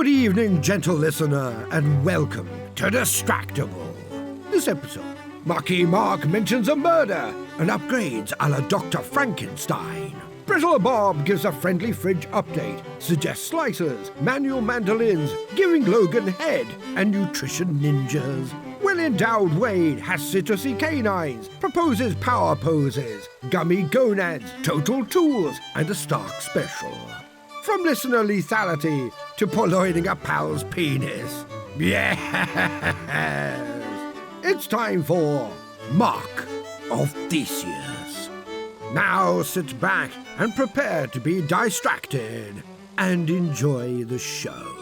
Good evening, gentle listener, and welcome to Distractible. This episode, Marquis Mark mentions a murder and upgrades a la Dr. Frankenstein. Brittle Bob gives a friendly fridge update, suggests slicers, manual mandolins, giving Logan head, and nutrition ninjas. Well-endowed Wade has citrusy canines, proposes power poses, gummy gonads, total tools, and a Stark special. From listener lethality to purloining a pal's penis. Yes! It's time for Mark of Theseus. Now sit back and prepare to be distracted and enjoy the show.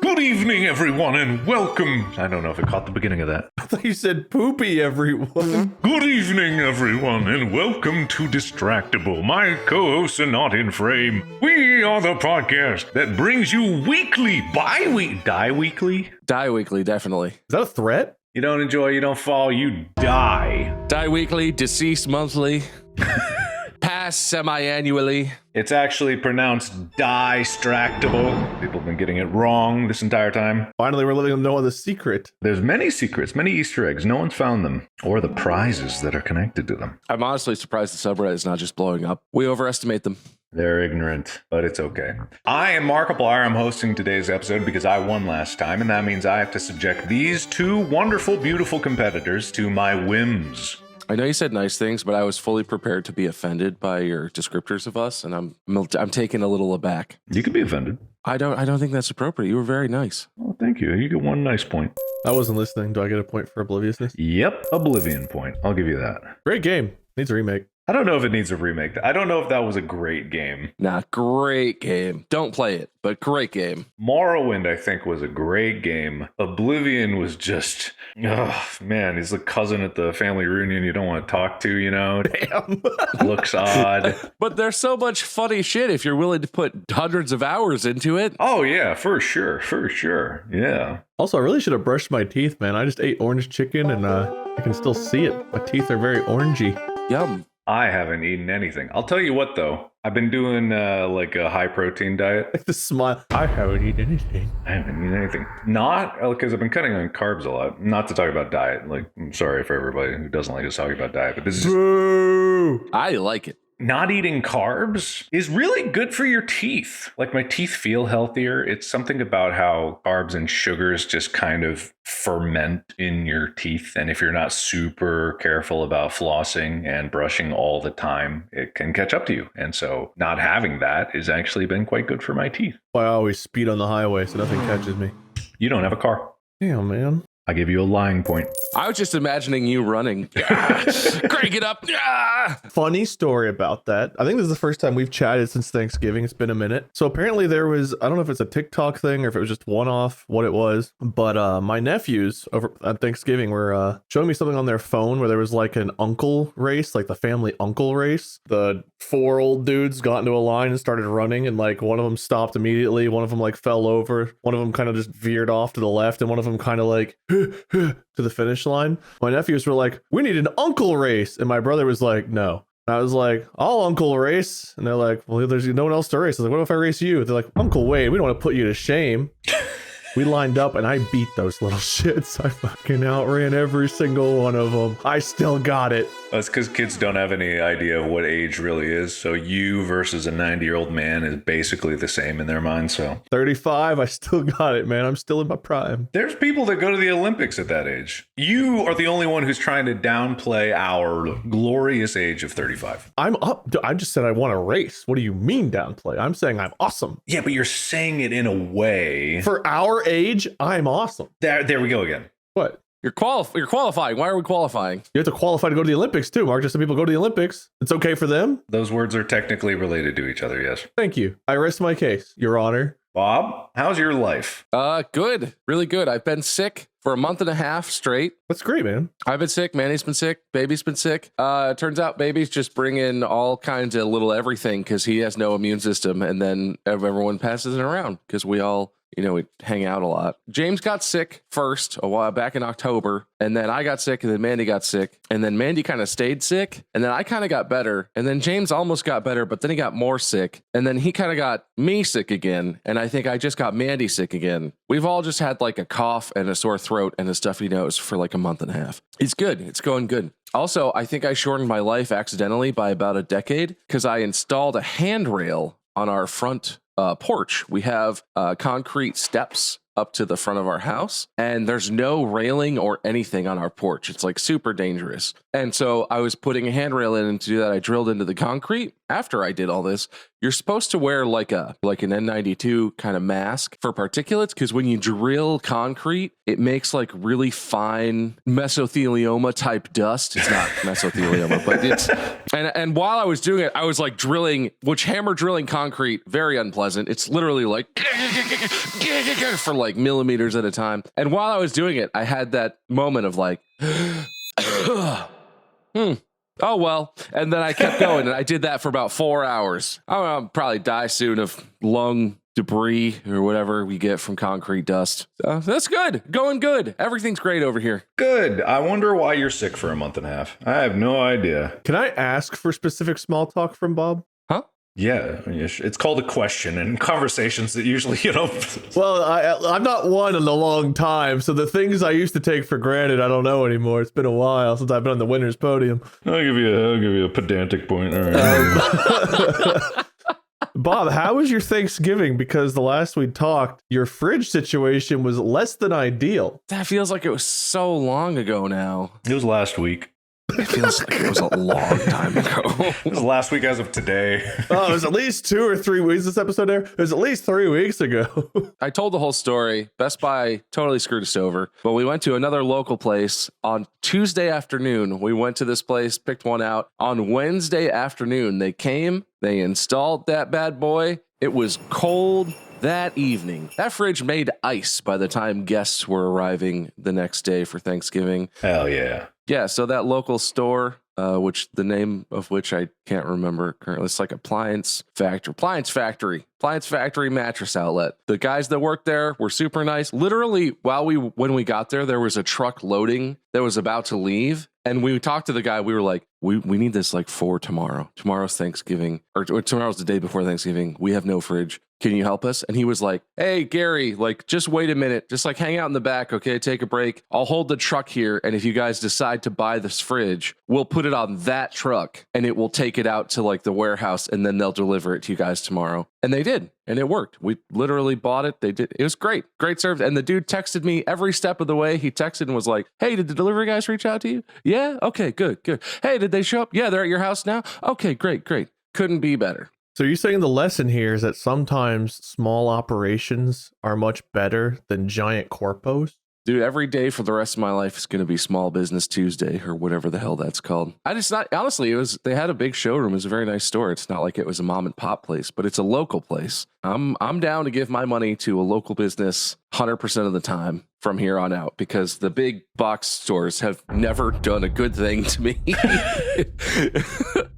Good evening, everyone, and welcome. I don't know if I caught the beginning of that. I thought you said poopy, everyone. Good evening, everyone, and welcome to Distractible. My co-hosts are not in frame. We are the podcast that brings you weekly, bi-weekly, Die weekly, definitely. Is that a threat? You don't enjoy, you don't fall, you die. Die weekly, deceased monthly, pass semi-annually. It's actually pronounced Distractible. People have been getting it wrong this entire time. Finally, we're letting them know the secret. There's many secrets, many Easter eggs. No one's found them, or the prizes that are connected to them. I'm honestly surprised the subreddit is not just blowing up. We overestimate them. They're ignorant, but it's okay. I am Markiplier. I'm hosting today's episode because I won last time, and that means I have to subject these two wonderful, beautiful competitors to my whims. I know you said nice things, but I was fully prepared to be offended by your descriptors of us, and I'm taken a little aback. You can be offended. I don't think that's appropriate. You were very nice. Oh, thank you. You get one nice point. I wasn't listening. Do I get a point for obliviousness? Yep, Oblivion point. I'll give you that. Great game. Needs a remake. I don't know if it needs a remake. I don't know if that was a great game. Nah, great game. Don't play it, but great game. Morrowind, I think, was a great game. Oblivion was just, oh man, he's the cousin at the family reunion you don't want to talk to, you know? Damn. Looks odd. But there's so much funny shit if you're willing to put hundreds of hours into it. Oh yeah, for sure. Yeah. Also, I really should have brushed my teeth, man. I just ate orange chicken and I can still see it. My teeth are very orangey. Yum. I haven't eaten anything. I'll tell you what, though. I've been doing like a high protein diet. Like the smile. I haven't eaten anything. I haven't eaten anything. Not because I've been cutting on carbs a lot. Not to talk about diet. Like, I'm sorry for everybody who doesn't like us talking about diet, but this is Boo! I like it. not eating carbs is really good for your teeth. Like, my teeth feel healthier. It's something about how carbs and sugars just kind of ferment in your teeth. And if you're not super careful about flossing and brushing all the time, it can catch up to you. And so not having that has actually been quite good for my teeth. I always speed on the highway so nothing catches me. You don't have a car. Damn, man. I give you a lying point. I was just imagining you running. Crank it up. Funny story about that. I think this is the first time we've chatted since Thanksgiving. It's been a minute. So apparently there was, I don't know if it's a TikTok thing or if it was just one-off, what it was, but my nephews over at Thanksgiving were showing me something on their phone where there was like an uncle race, like the family uncle race. The 4 old dudes got into a line and started running, and like one of them stopped immediately. One of them like fell over. One of them kind of just veered off to the left, and one of them kind of like to the finish line. My nephews were like, "We need an uncle race," and my brother was like, "No." And I was like, "I'll uncle race," and they're like, "Well, there's no one else to race." I was like, "What if I race you?" They're like, "Uncle Wade, we don't want to put you to shame." We lined up and I beat those little shits. I fucking outran every single one of them. I still got it. That's because kids don't have any idea of what age really is. So you versus a 90-year-old man is basically the same in their mind. So 35, I still got it, man. I'm still in my prime. there's people that go to the Olympics at that age. You are the only one who's trying to downplay our glorious age of 35. I'm up. I just said I want to race. What do you mean downplay? I'm saying I'm awesome. Yeah, but you're saying it in a way. For our age, I'm awesome. There we go again. What? You're qualifying. Why are we qualifying? You have to qualify to go to the Olympics too, Mark. Just so people go to the Olympics. It's okay for them. Those words are technically related to each other, yes. Thank you. I rest my case, Your Honor. Bob, how's your life? Good. Really good. I've been sick for a month and a half straight. That's great, man. I've been sick. Manny's been sick. Baby's been sick. Turns out baby's just bringing all kinds of little everything because he has no immune system. And then everyone passes it around because we all we'd hang out a lot. James got sick first a while back in October, and then I got sick, and then Mandy got sick, and then Mandy kind of stayed sick, and then I kind of got better, and then James almost got better, but then he got more sick, and then he kind of got me sick again, and I think I just got Mandy sick again. We've all just had like a cough and a sore throat and a stuffy nose for like a month and a half. It's good. It's going good. Also, I think I shortened my life accidentally by about a decade because I installed a handrail on our front porch. We have concrete steps up to the front of our house, and there's no railing or anything on our porch. It's like super dangerous. And so I was putting a handrail in, and to do that, I drilled into the concrete. After I did all this, you're supposed to wear like an N92 kind of mask for particulates, because when you drill concrete, it makes like really fine mesothelioma type dust. It's not mesothelioma, but it's and while I was doing it, I was like drilling, which hammer drilling concrete, very unpleasant. It's literally like for like millimeters at a time. And while I was doing it, I had that moment of like, oh, well. And then I kept going, and I did that for about 4 hours. I'll probably die soon of lung debris or whatever we get from concrete dust. So that's good. Going good. Everything's great over here. Good. I wonder why you're sick for a month and a half. I have no idea. Can I ask for specific small talk from Bob? Yeah, it's called a question, and conversations that usually, Well, I'm not one in a long time, so the things I used to take for granted, I don't know anymore. It's been a while since I've been on the winner's podium. I'll give you a pedantic point. All right. Bob, how was your Thanksgiving? Because the last we talked, your fridge situation was less than ideal. That feels like it was so long ago now. It was last week. It feels like it was a long time ago. It was last week as of today. Oh, it was at least 2 or 3 weeks this episode there. It was at least 3 weeks ago. I told the whole story. Best Buy totally screwed us over. But we went to another local place on Tuesday afternoon. We went to this place, picked one out. On Wednesday afternoon, they came, they installed that bad boy. It was cold that evening. That fridge made ice by the time guests were arriving the next day for Thanksgiving. Hell yeah. Yeah, so that local store, which the name of which I can't remember currently, it's like appliance factory mattress outlet. The guys that worked there were super nice. Literally, when we got there, there was a truck loading that was about to leave. And we talked to the guy. We were like, we need this like for tomorrow. Tomorrow's Thanksgiving, or tomorrow's the day before Thanksgiving. We have no fridge. Can you help us? And he was like, hey, Gary, like, just wait a minute. Just like hang out in the back. Okay, take a break. I'll hold the truck here. And if you guys decide to buy this fridge, we'll put it on that truck and it will take it out to like the warehouse, and then they'll deliver it to you guys tomorrow. And they did. And it worked. We literally bought it. They did. It was great. Great service. And the dude texted me every step of the way. He texted and was like, hey, did the delivery guys reach out to you? Yeah. Okay, good. Hey, did they show up? Yeah, they're at your house now. Okay, great. Couldn't be better. So you're saying the lesson here is that sometimes small operations are much better than giant corpos? Dude, every day for the rest of my life is going to be Small Business Tuesday or whatever the hell that's called. Honestly, they had a big showroom. It was a very nice store. It's not like it was a mom and pop place, but it's a local place. I'm down to give my money to a local business 100% of the time from here on out, because the big box stores have never done a good thing to me.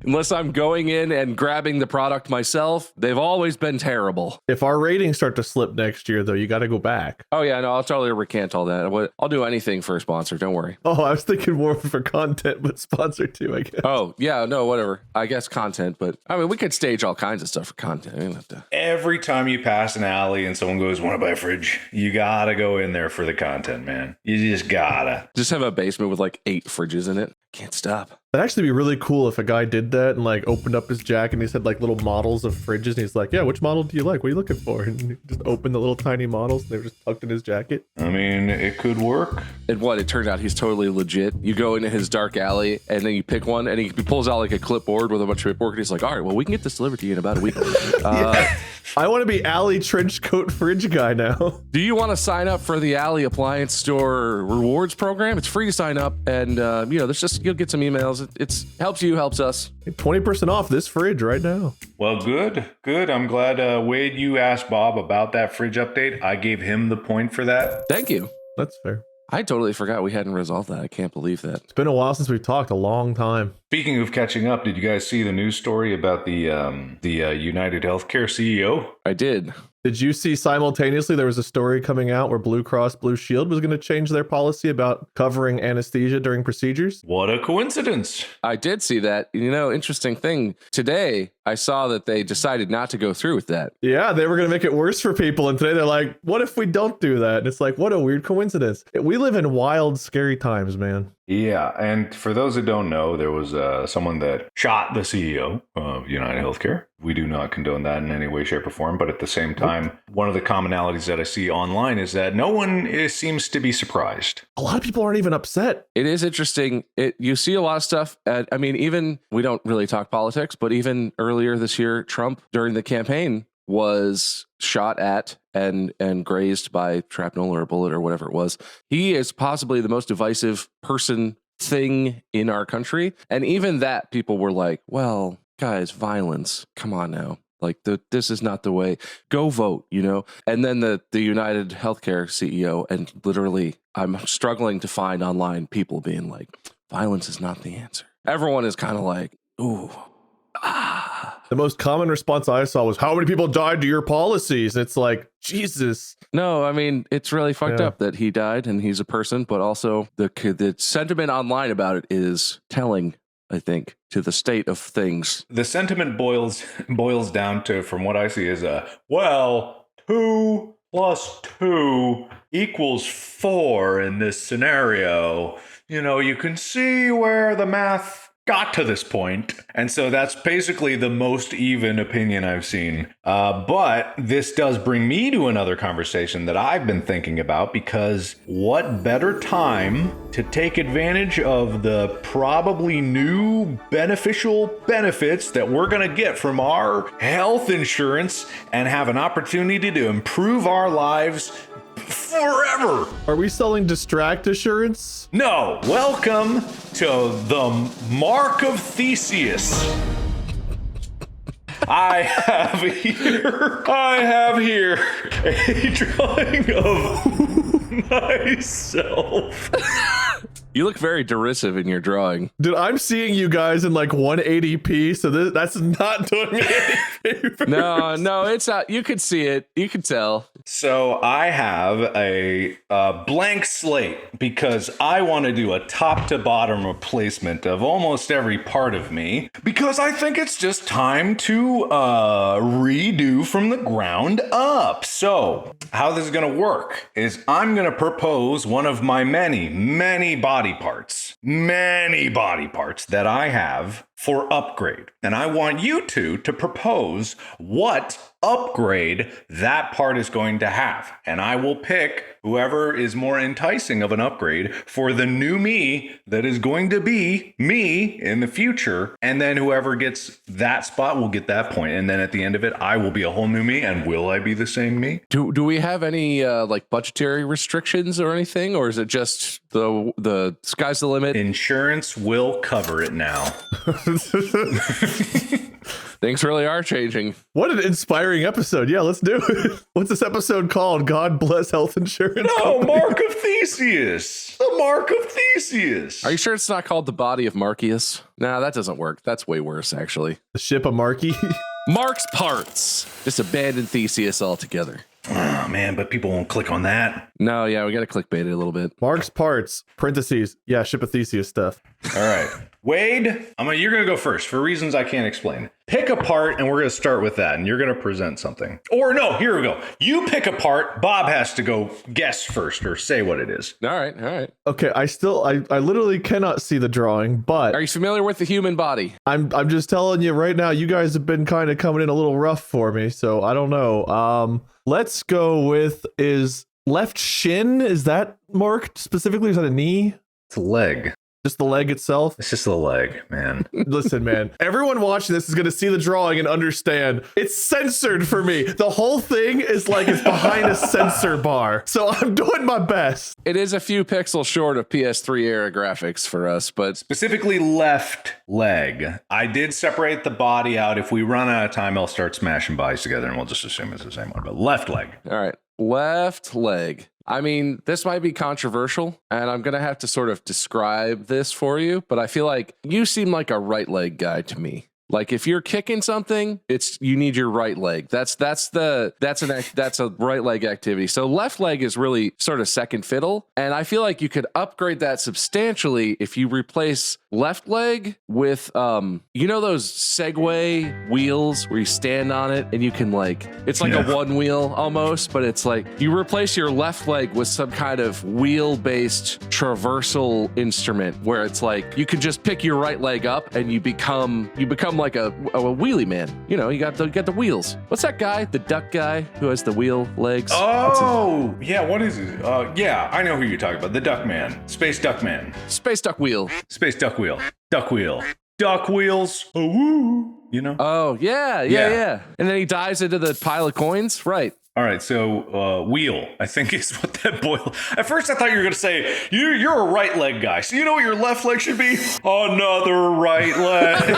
Unless I'm going in and grabbing the product myself, they've always been terrible. If our ratings start to slip next year, though, you got to go back. Oh, yeah, no, I'll totally recant all that. I'll do anything for a sponsor. Don't worry. Oh, I was thinking more for content, but sponsor too, I guess. Oh, yeah, no, whatever. I guess content, but I mean, we could stage all kinds of stuff for content. We don't have to. Every time you pass an alley and someone goes, want to buy a fridge, you got to go in there for the content, man. You just gotta. Just have a basement with like 8 fridges in it. Can't stop. That'd actually be really cool if a guy did that and like opened up his jacket and he had like little models of fridges and he's like, yeah, which model do you like? What are you looking for? And he just opened the little tiny models and they were just tucked in his jacket. I mean, it could work. And it turned out he's totally legit. You go into his dark alley and then you pick one and he pulls out like a clipboard with a bunch of paperwork and he's like, all right, well, we can get this delivered to you in about a week. Yeah. I want to be Alley trench coat fridge guy now. Do you want to sign up for the Alley Appliance Store rewards program? It's free to sign up, and there's just you'll get some emails. It's helps you, helps us. 20% off this fridge right now. Well, good. I'm glad Wade, you asked Bob about that fridge update. I gave him the point for that. Thank you. That's fair. I totally forgot we hadn't resolved that. I can't believe that. It's been a while since we've talked, a long time. Speaking of catching up, did you guys see the news story about the United Healthcare CEO? I did. Did you see simultaneously there was a story coming out where Blue Cross Blue Shield was going to change their policy about covering anesthesia during procedures? What a coincidence. I did see that. Interesting thing. Today, I saw that they decided not to go through with that. Yeah, they were going to make it worse for people. And today they're like, what if we don't do that? And it's like, what a weird coincidence. We live in wild, scary times, man. Yeah, and for those who don't know, there was someone that shot the CEO of United Healthcare. We do not condone that in any way, shape, or form. But at the same time, one of the commonalities that I see online is that no one seems to be surprised. A lot of people aren't even upset. It is interesting. You see a lot of stuff. Even we don't really talk politics, but even earlier this year, Trump during the campaign was shot at and grazed by shrapnel or a bullet or whatever it was. He is possibly the most divisive thing in our country. And even that, people were like, well, guys, violence. Come on now. Like, this is not the way. Go vote, And then the United Healthcare CEO, and literally, I'm struggling to find online people being like, violence is not the answer. Everyone is kind of like, ooh. The most common response I saw was, how many people died to your policies? It's like, Jesus. No, I mean, it's really fucked up that he died and he's a person, but also the sentiment online about it is telling, I think, to the state of things. The sentiment boils down to, from what I see, is 2 + 2 = 4 in this scenario. You can see where the math got to this point. And so that's basically the most even opinion I've seen. But this does bring me to another conversation that I've been thinking about, because what better time to take advantage of the probably new beneficial benefits that we're going to get from our health insurance and have an opportunity to improve our lives forever. Are we selling Distract Assurance? No. Welcome to the Mark of Theseus. I have here a drawing of myself. You look very derisive in your drawing. Dude, I'm seeing you guys in like 180p, so that's not doing me any favors. No, it's not. You could see it. You could tell. So I have a blank slate because I want to do a top to bottom replacement of almost every part of me, because I think it's just time to redo from the ground up. So how this is going to work is I'm going to propose one of my many body parts that I have for upgrade. And I want you two to propose what upgrade that part is going to have. And I will pick whoever is more enticing of an upgrade for the new me that is going to be me in the future. And then whoever gets that spot will get that point. And then at the end of it, I will be a whole new me. And will I be the same me? Do we have any like budgetary restrictions or anything? Or is it just the sky's the limit? Insurance will cover it now. Things really are changing. What an inspiring episode. Yeah, let's do it. What's this episode called? God bless health insurance. No, Mark of Theseus. The Mark of Theseus. Are you sure it's not called the body of Marcius? Nah, that doesn't work. That's way worse, actually. The ship of Marky. Mark's parts. Just abandon Theseus altogether. Oh, man, but people won't click on that. No, yeah, we got to clickbait it a little bit. Mark's parts, parentheses, yeah, ship of Theseus stuff. All right. Wade, you're going to go first for reasons I can't explain. Pick a part, and we're going to start with that, and you're going to present something. Or no, here we go. You pick a part. Bob has to go guess first or say what it is. All right. Okay, I literally cannot see the drawing, but are you familiar with the human body? I'm just telling you right now, you guys have been kind of coming in a little rough for me, so I don't know. Let's go with, is left shin, is that marked specifically? Is that a knee? It's a leg. Just the leg itself? It's just the leg, man. Listen, man, everyone watching this is going to see the drawing and understand it's censored for me. The whole thing is like it's behind a censor bar. So I'm doing my best. It is a few pixels short of PS3 era graphics for us, but specifically left leg. I did separate the body out. If we run out of time, I'll start smashing bodies together and we'll just assume it's the same one. But left leg. All right. Left leg. I mean, this might be controversial, and I'm going to have to sort of describe this for you, but I feel like you seem like a right leg guy to me. Like if you're kicking something, you need your right leg. That's a right leg activity. So left leg is really sort of second fiddle. And I feel like you could upgrade that substantially if you replace left leg with those Segway wheels where you stand on it and you can it's like a one wheel almost, but it's like you replace your left leg with some kind of wheel-based traversal instrument where it's like you can just pick your right leg up and you become like a wheelie man. You got the wheels. What's that guy? The duck guy who has the wheel legs? Oh, yeah. What is it? Yeah, I know who you're talking about. The Duck Man. Space Duck Man. Space Duck Wheel. Space Duck Wheel. Duck Wheel. Duck Wheels. Oh, Oh, yeah. And then he dives into the pile of coins. Right. All right, so wheel, I think is what that boiled. At first, I thought you were going to say, you're a right leg guy. So you know what your left leg should be? Another right leg.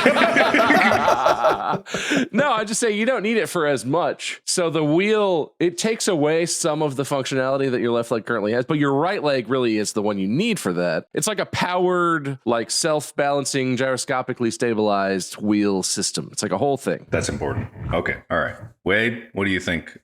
No, I just say you don't need it for as much. So the wheel, it takes away some of the functionality that your left leg currently has, but your right leg really is the one you need for that. It's like a powered, self-balancing, gyroscopically stabilized wheel system. It's like a whole thing. That's important. Okay, all right. Wade, what do you think?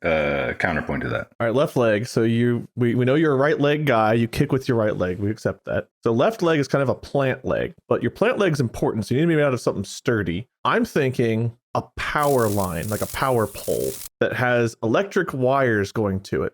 Counterpoint to that. All right, left leg. So we know you're a right leg guy. You kick with your right leg. We accept that. So left leg is kind of a plant leg, but your plant leg is important. So you need to be made out of something sturdy. I'm thinking a power line, like a power pole that has electric wires going to it.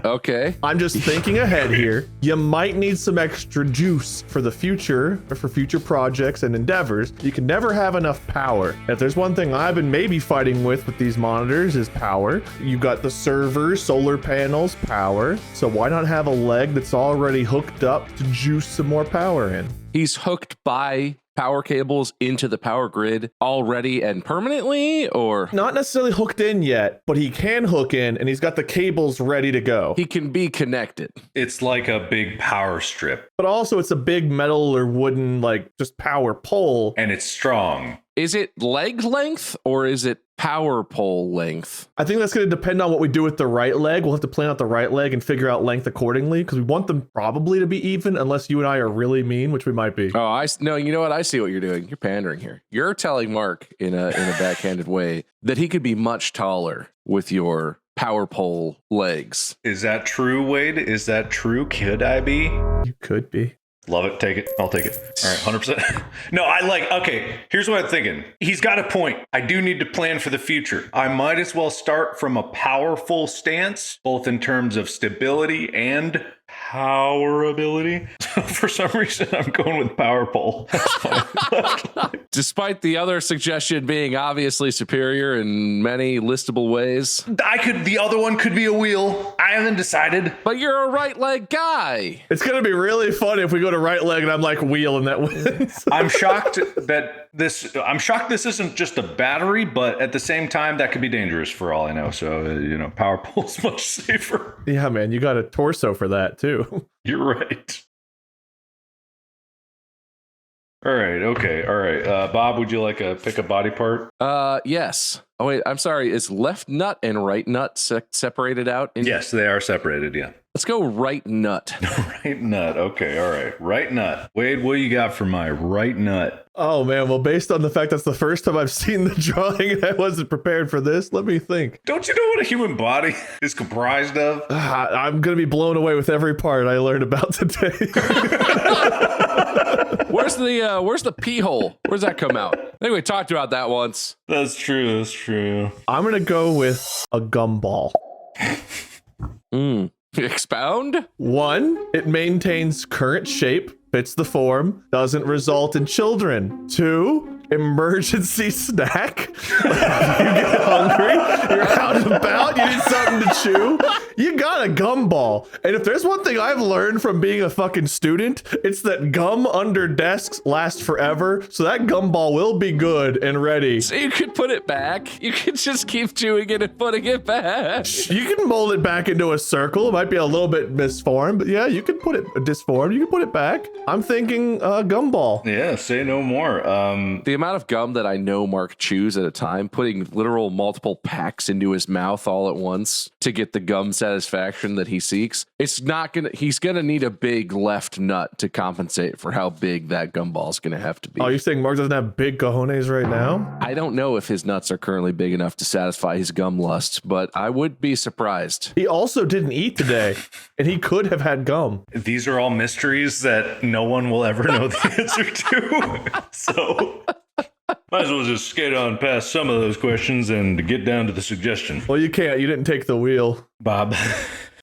Okay. I'm just thinking ahead here. You might need some extra juice for the future, or for future projects and endeavors. You can never have enough power. If there's one thing I've been maybe fighting with these monitors is power. You've got the servers, solar panels, power. So why not have a leg that's already hooked up to juice some more power in? He's hooked by power cables into the power grid already and permanently, or not necessarily hooked in yet, but he can hook in and he's got the cables ready to go. He can be connected. It's like a big power strip, but also it's a big metal or wooden just power pole, and it's strong. Is it leg length or is it power pole length? I think that's going to depend on what we do with the right leg. We'll have to plan out the right leg and figure out length accordingly, because we want them probably to be even, unless you and I are really mean, which we might be. Oh, no, you know what? I see what you're doing. You're pandering here. You're telling Mark in a backhanded way that he could be much taller with your power pole legs. Is that true, Wade? Is that true? Could I be? You could be. Love it. Take it. I'll take it. All right. 100%. No, okay. Here's what I'm thinking. He's got a point. I do need to plan for the future. I might as well start from a powerful stance, both in terms of stability and power ability. For some reason, I'm going with power pole. Despite the other suggestion being obviously superior in many listable ways. The other one could be a wheel. I haven't decided. But you're a right leg guy. It's going to be really fun if we go to right leg and I'm like wheel and that wins. I'm shocked this isn't just a battery, but at the same time, that could be dangerous for all I know. So, power pole's much safer. Yeah, man, you got a torso for that too. You're right. All right. Okay. All right. Bob, would you like to pick a body part? Yes. Oh, wait, I'm sorry. Is left nut and right nut separated out? Yes, they are separated. Yeah. Let's go right nut. Right nut. Okay. All right. Right nut. Wade, what do you got for my right nut? Oh, man. Well, based on the fact that's the first time I've seen the drawing and I wasn't prepared for this, let me think. Don't you know what a human body is comprised of? I'm going to be blown away with every part I learned about today. Where's the pee hole? Where's that come out? I think we talked about that once. That's true. I'm going to go with a gumball. Expound? 1, it maintains current shape, fits the form, doesn't result in children. 2, emergency snack. You get hungry, you're out and about, you need something to chew, you got a gumball. And if there's one thing I've learned from being a fucking student, it's that gum under desks lasts forever. So that gumball will be good and ready. So you could put it back. You could just keep chewing it and putting it back. You can mold it back into a circle. It might be a little bit misformed, but yeah, you can put it disformed. You can put it back. I'm thinking gumball. Yeah, say no more. The amount of gum that I know Mark chews at a time, putting literal multiple packs into his mouth all at once to get the gum satisfaction that he seeks, he's gonna need a big left nut to compensate for how big that gumball is gonna have to be. Oh, you're saying Mark doesn't have big cojones right now? I don't know if his nuts are currently big enough to satisfy his gum lust, but I would be surprised. He also didn't eat today, and he could have had gum. These are all mysteries that no one will ever know the answer to. So might as well just skate on past some of those questions and get down to the suggestion. Well, you can't. You didn't take the wheel. Bob.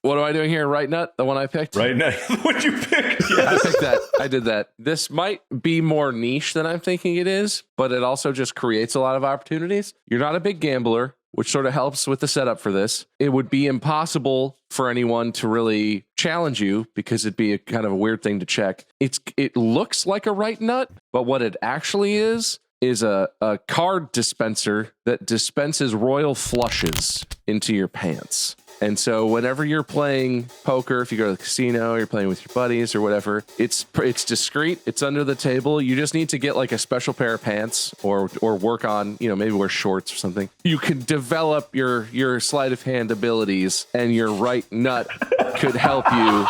What am I doing here? Right nut? The one I picked? Right now, what you picked? Yes. I picked that. I did that. This might be more niche than I'm thinking it is, but it also just creates a lot of opportunities. You're not a big gambler, which sort of helps with the setup for this. It would be impossible for anyone to really challenge you because it'd be a kind of a weird thing to check. It looks like a right nut, but what it actually is a card dispenser that dispenses royal flushes into your pants. And so whenever you're playing poker, if you go to the casino, you're playing with your buddies or whatever, it's discreet. It's under the table. You just need to get like a special pair of pants or work on, maybe wear shorts or something. You can develop your sleight of hand abilities, and your right nut could help you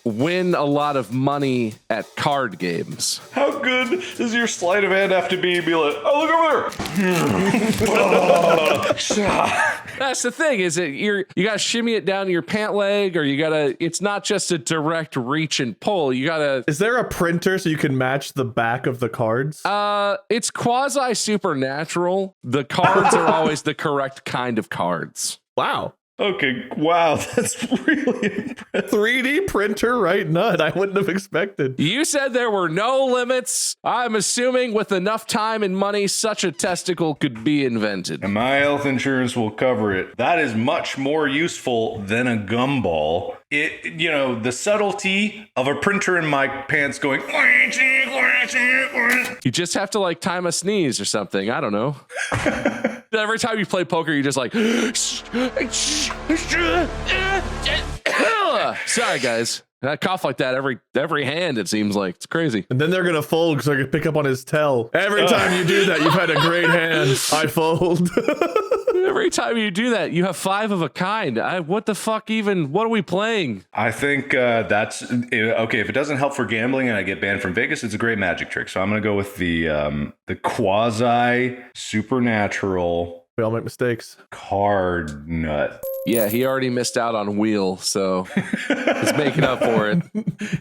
win a lot of money at card games. How good does your sleight of hand have to be like, oh, look over there. That's the thing, is it you gotta shimmy it down your pant leg, or it's not just a direct reach and pull. Is there a printer so you can match the back of the cards? It's quasi supernatural. The cards are always the correct kind of cards. Wow. Okay, wow, that's really impressive. 3D printer right nut. I wouldn't have expected. You said there were no limits. I'm assuming with enough time and money, such a testicle could be invented. And my health insurance will cover it. That is much more useful than a gumball. The subtlety of a printer in my pants going. You just have to time a sneeze or something. I don't know. Every time you play poker, you just sorry guys. And I cough like that every hand, it seems like. It's crazy. And then they're gonna fold because I can pick up on his tell. Every time you do that, you've had a great hand. I fold. Every time you do that, you have 5 of a kind. What the fuck even? What are we playing? I think that's okay. If it doesn't help for gambling and I get banned from Vegas, it's a great magic trick. So I'm gonna go with the quasi supernatural. We all make mistakes. Card nut. Yeah, he already missed out on wheel, so he's making up for it.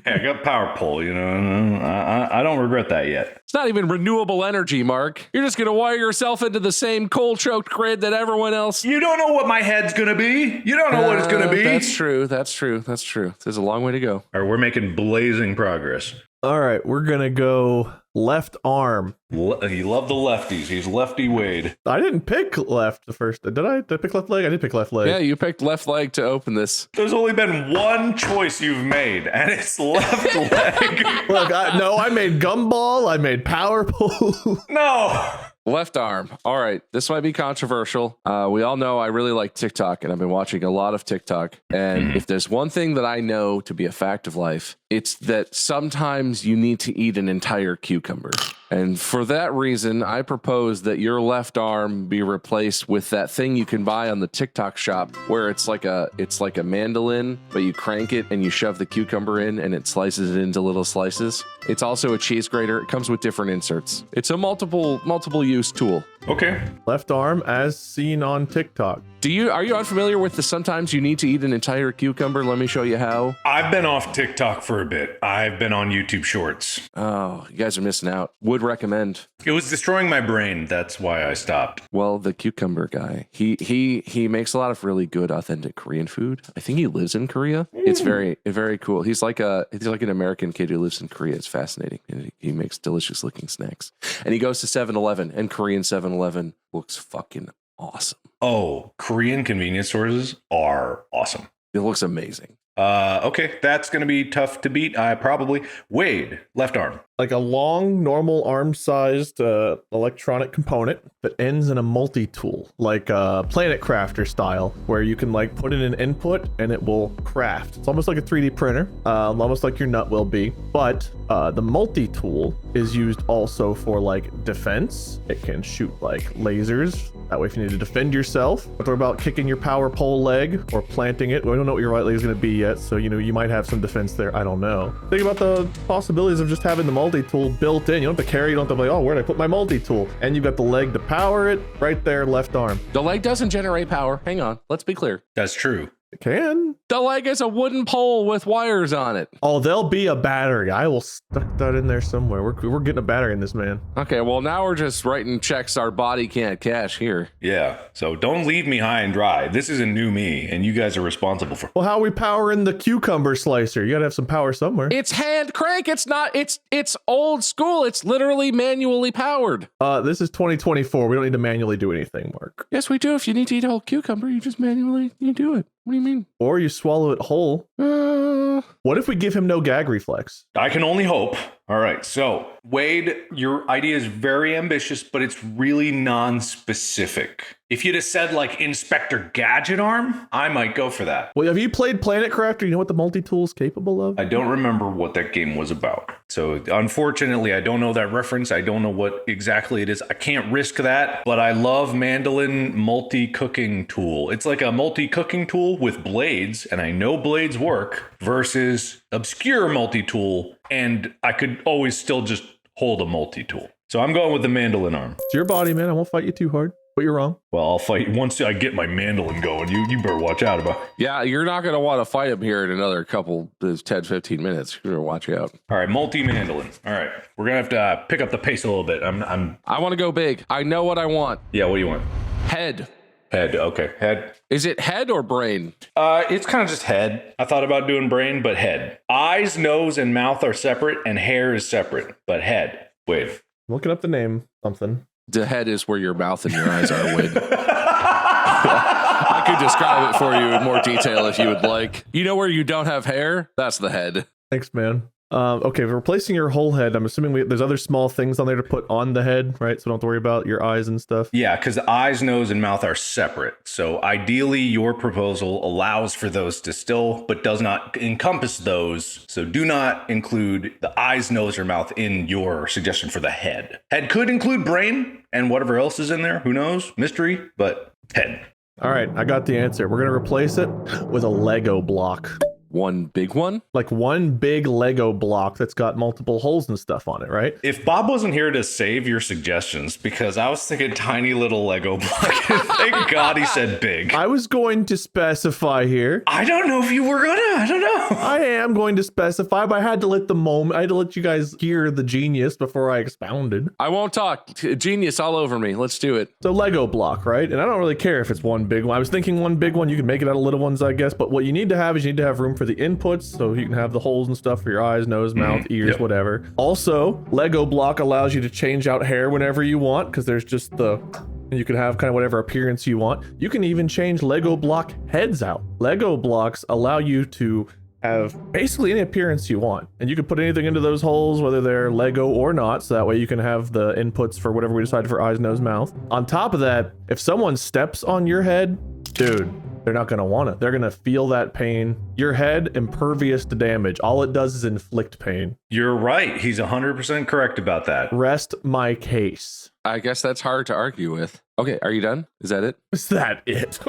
Hey, I got power pole, I don't regret that yet. It's not even renewable energy, Mark. You're just going to wire yourself into the same coal-choked grid that everyone else... You don't know what my head's going to be. You don't know what it's going to be. That's true. There's a long way to go. All right, we're making blazing progress. All right, we're going to go left arm. You love the lefties. He's lefty Wade. I didn't pick left the first. Did I? Did I pick left leg? I did pick left leg. Yeah, you picked left leg to open this. There's only been one choice you've made, and it's left leg. Look, I made gumball. I made power pole. No. Left arm. All right. This might be controversial. We all know I really like TikTok, and I've been watching a lot of TikTok. And if there's one thing that I know to be a fact of life, it's that sometimes you need to eat an entire cucumber. And for that reason, I propose that your left arm be replaced with that thing you can buy on the TikTok shop, where it's like a mandolin, but you crank it and you shove the cucumber in and it slices it into little slices. It's also a cheese grater. It comes with different inserts. It's a multiple use tool. Okay. Left arm as seen on TikTok. Are you unfamiliar with the sometimes you need to eat an entire cucumber? Let me show you how. I've been off TikTok for a bit. I've been on YouTube Shorts. Oh, you guys are missing out. Would recommend. It was destroying my brain. That's why I stopped. Well, the cucumber guy, he makes a lot of really good, authentic Korean food. I think he lives in Korea. It's very, very cool. He's like an American kid who lives in Korea. It's fascinating. And he makes delicious looking snacks. And he goes to 7-Eleven, and Korean 7-Eleven looks fucking awesome. Oh, Korean convenience stores are awesome. It looks amazing. Okay, that's going to be tough to beat. Probably. Wade, left arm. Like a long, normal arm-sized electronic component that ends in a multi-tool, like a Planet Crafter style, where you can put in an input and it will craft. It's almost like a 3D printer, almost like your nut will be. But the multi-tool is used also for like defense. It can shoot like lasers. That way, if you need to defend yourself, or about kicking your power pole leg or planting it. We don't know what your right leg is going to be yet, so you might have some defense there. I don't know. Think about the possibilities of just having the multi-tool built in. You don't have to carry. You don't have to be like, oh, where'd I put my multi-tool? And you've got the leg to power it right there, left arm. The leg doesn't generate power. Hang on. Let's be clear. That's true. It can. The leg is a wooden pole with wires on it. Oh, there'll be a battery. I will stuck that in there somewhere. We're getting a battery in this, man. Okay, well, now we're just writing checks our body can't cash here. Yeah, so don't leave me high and dry. This is a new me, and you guys are responsible for. Well, how are we powering the cucumber slicer? You gotta have some power somewhere. It's hand crank. It's not. It's old school. It's literally manually powered. This is 2024. We don't need to manually do anything, Mark. Yes, we do. If you need to eat a whole cucumber, you just manually do it. What do you mean? Or you swallow it whole. What if we give him no gag reflex? I can only hope. All right, so Wade, your idea is very ambitious, but it's really non-specific. If you'd have said like Inspector Gadget Arm, I might go for that. Well, have you played Planet Crafter? You know what the multi-tool is capable of? I don't remember what that game was about. So unfortunately, I don't know that reference. I don't know what exactly it is. I can't risk that, but I love Mandolin multi-cooking tool. It's like a multi-cooking tool with blades, and I know blades work, versus obscure multi-tool, and I could always still just hold a multi-tool. So I'm going with the mandolin arm. It's your body, man. I won't fight you too hard. But you're wrong. Well, I'll fight once I get my mandolin going. You better watch out about. Yeah, you're not going to want to fight him here in another couple, 10, 15 minutes. You're going to watch out. All right, multi-mandolin. All right, we're going to have to pick up the pace a little bit. I want to go big. I know what I want. Yeah, what do you want? Head. Head, okay. Head. Is it head or brain? It's kind of just head. I thought about doing brain, but head. Eyes, nose, and mouth are separate, and hair is separate, but head. Wait. Looking up the name, something. The head is where your mouth and your eyes are, Wade. I could describe it for you in more detail if you would like. You know where you don't have hair? That's the head. Thanks, man. Okay, for replacing your whole head, I'm assuming there's other small things on there to put on the head, right? So don't have to worry about your eyes and stuff. Yeah, because the eyes, nose, and mouth are separate. So ideally, your proposal allows for those to still, but does not encompass those. So do not include the eyes, nose, or mouth in your suggestion for the head. Head could include brain and whatever else is in there. Who knows? Mystery, but head. All right, I got the answer. We're going to replace it with a Lego block. One big one? Like one big Lego block that's got multiple holes and stuff on it, right? If Bob wasn't here to save your suggestions, because I was thinking tiny little Lego block. Thank God he said big. I was going to specify here. I don't know if you were gonna. I don't know. I am going to specify, but I had to let you guys hear the genius before I expounded. I won't talk. Genius all over me. Let's do it. So Lego block, right? And I don't really care if it's one big one. I was thinking one big one. You can make it out of little ones, I guess. But what you need to have is you need to have room for the inputs, so you can have the holes and stuff for your eyes, nose, mouth, ears, whatever. Also, Lego block allows you to change out hair whenever you want, because there's just you can have kind of whatever appearance you want. You can even change Lego block heads out. Lego blocks allow you to have basically any appearance you want, and you can put anything into those holes, whether they're Lego or not, so that way you can have the inputs for whatever we decide for eyes, nose, mouth. On top of that, if someone steps on your head, dude, they're not going to want it. They're going to feel that pain. Your head, impervious to damage. All it does is inflict pain. You're right. He's 100% correct about that. Rest my case. I guess that's hard to argue with. Okay, are you done? Is that it? Is that it?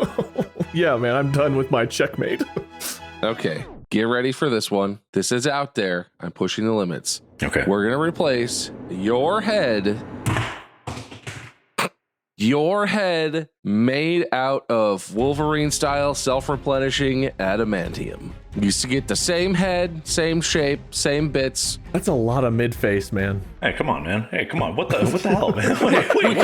Yeah, man, I'm done with my checkmate. Okay, get ready for this one. This is out there. I'm pushing the limits. Okay. We're going to replace your head made out of Wolverine-style self-replenishing adamantium. You used to get the same head, same shape, same bits. That's a lot of mid-face, man. Hey, come on, man. Hey, come on. What the hell, man? We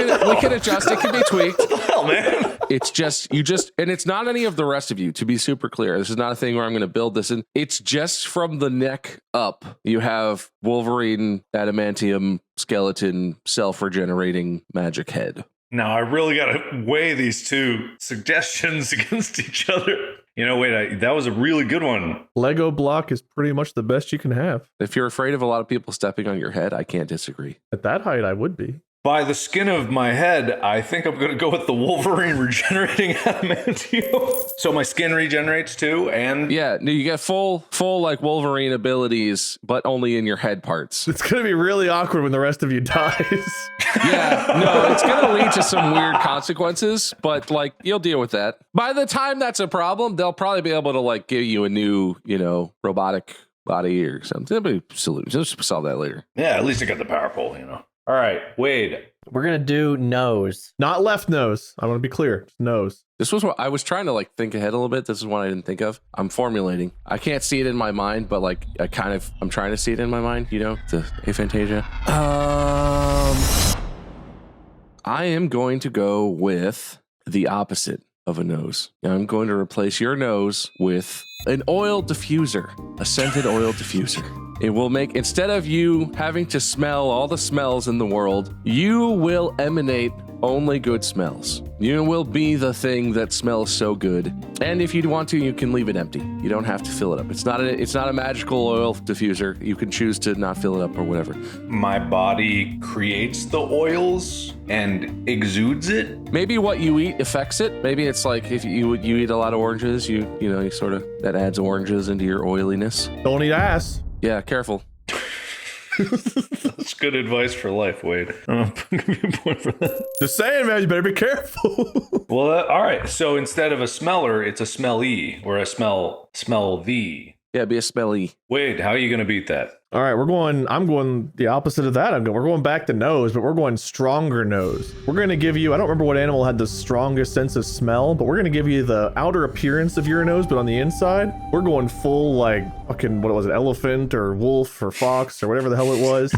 can adjust. It can be tweaked. What the hell, man? It's just, and it's not any of the rest of you, to be super clear. This is not a thing where I'm going to build this in. It's just from the neck up. You have Wolverine, adamantium, skeleton, self-regenerating magic head. Now, I really got to weigh these two suggestions against each other. You know, wait, that was a really good one. Lego block is pretty much the best you can have. If you're afraid of a lot of people stepping on your head, I can't disagree. At that height, I would be. By the skin of my head, I think I'm going to go with the Wolverine regenerating adamantium. So my skin regenerates too, and Yeah, no, you get full like Wolverine abilities, but only in your head parts. It's gonna be really awkward when the rest of you dies. Yeah, no, it's gonna lead to some weird consequences, but like you'll deal with that. By the time that's a problem, they'll probably be able to like give you a new, robotic body or something. They'll be solution. Just solve that later. yeah, at least I got the power pole, All right, Wade. We're gonna do nose. Not left nose. I want to be clear. Just nose. This was what I was trying to like think ahead a little bit. This is one I didn't think of. I'm formulating. I can't see it in my mind, but like I'm trying to see it in my mind. The aphantasia. I am going to go with the opposite of a nose. I'm going to replace your nose with an oil diffuser, a scented oil diffuser. It will make, instead of you having to smell all the smells in the world, you will emanate only good smells. You will be the thing that smells so good. And if you want to, you can leave it empty. You don't have to fill it up. It's not a magical oil diffuser. You can choose to not fill it up or whatever. My body creates the oils and exudes it. Maybe what you eat affects it. Maybe it's like if you eat a lot of oranges, you sort of, that adds oranges into your oiliness. Don't eat ass. Yeah, careful. That's good advice for life, Wade. I'll give you a point for that. Just saying, man. You better be careful. Well, all right. So instead of a smeller, it's a smelly, or a smell the. Yeah, be a smelly. Wade, how are you going to beat that? All right, I'm going the opposite of that. We're going back to nose, but we're going stronger nose. We're going to give you, I don't remember what animal had the strongest sense of smell, but we're going to give you the outer appearance of your nose, but on the inside, we're going full like fucking, what was it, elephant or wolf or fox or whatever the hell it was.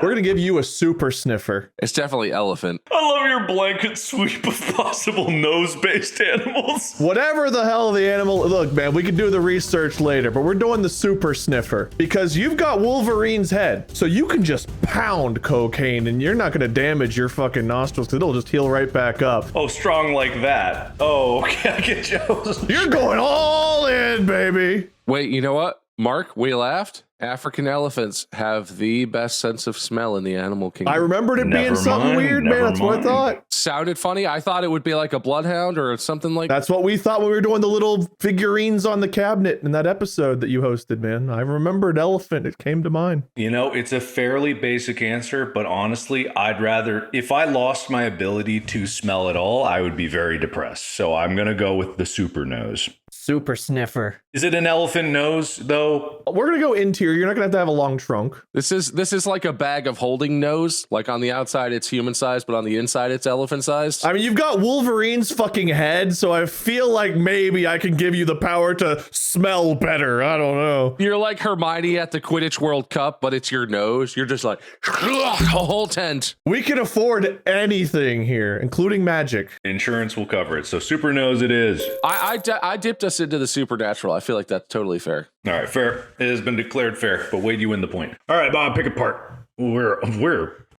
We're going to give you a super sniffer. It's definitely elephant. I love your blanket sweep of possible nose-based animals. Whatever the hell the animal, look, man, we can do the research later, but we're doing the super sniffer because you've got Wolverine's head, so you can just pound cocaine and you're not going to damage your fucking nostrils because it'll just heal right back up. Oh, strong like that. Oh, okay, I get you. You're going all in, baby. Wait, you know what? Mark, we laughed. African elephants have the best sense of smell in the animal kingdom. I remembered it being something weird, man. That's what I thought. Sounded funny. I thought it would be like a bloodhound or something like that. That's what we thought when we were doing the little figurines on the cabinet in that episode that you hosted, man. I remembered elephant. It came to mind. It's a fairly basic answer, but honestly, I'd rather, if I lost my ability to smell at all, I would be very depressed. So I'm going to go with the super nose. Super sniffer. Is it an elephant nose, though? We're going to go interior. You're not going to have a long trunk. This is like a bag of holding nose. Like on the outside, it's human sized, but on the inside, it's elephant sized. I mean, you've got Wolverine's fucking head, so I feel like maybe I can give you the power to smell better. I don't know. You're like Hermione at the Quidditch World Cup, but it's your nose. You're just like, a whole tent. We can afford anything here, including magic. Insurance will cover it. So super nose it is. I dipped us into the supernatural. I feel like that's totally fair. All right, fair. It has been declared fair, but Wade, you win the point. All right, Bob, pick a part. Where?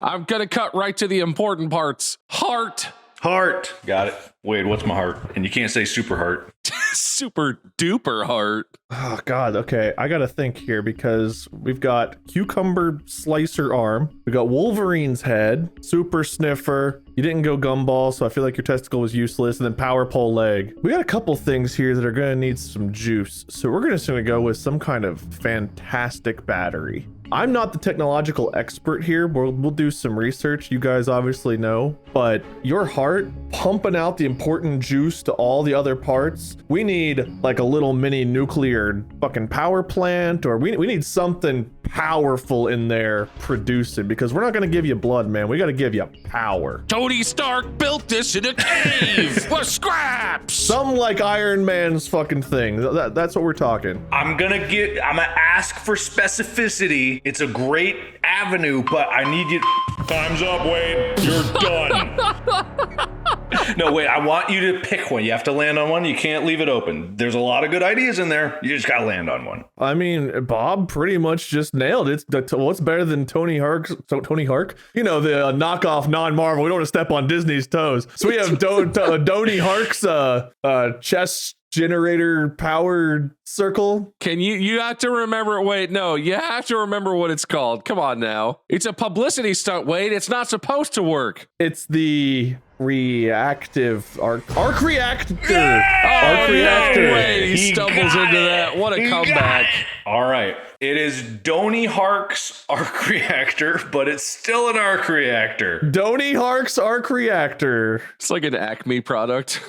I'm going to cut right to the important parts. Heart. Got it. Wade, what's my heart? And you can't say super heart. Super duper heart. Oh, God. Okay. I got to think here because we've got cucumber slicer arm. We got Wolverine's head, super sniffer. You didn't go gumball, so I feel like your testicle was useless. And then power pole leg. We got a couple things here that are going to need some juice. So we're just going to go with some kind of fantastic battery. I'm not the technological expert here. We'll do some research. You guys obviously know, but your heart pumping out the important juice to all the other parts. We need like a little mini nuclear fucking power plant, or we need something powerful in there producing, because we're not going to give you blood, man. We got to give you power. Tony Stark built this in a cave with scraps. Some like Iron Man's fucking thing. That's what we're talking. I'm gonna ask for specificity. It's a great avenue, but I need you. Time's up, Wade. You're done. No, wait, I want you to pick one. You have to land on one. You can't leave it open. There's a lot of good ideas in there. You just gotta land on one. I mean, Bob pretty much just nailed it. What's better than Tony Hawk? You know, the knockoff non-Marvel. We don't want to step on Disney's toes. So we have Tony Hawk's chess generator power circle. Can you have to remember, Wade, no, you have to remember what it's called. Come on now. It's a publicity stunt, Wade. It's not supposed to work. It's the reactive arc reactor. Oh, Arc reactor. no way. He stumbles into that. What a comeback. All right. It is Donnie Hark's arc reactor, but it's still an arc reactor. Donnie Hark's arc reactor. It's like an Acme product.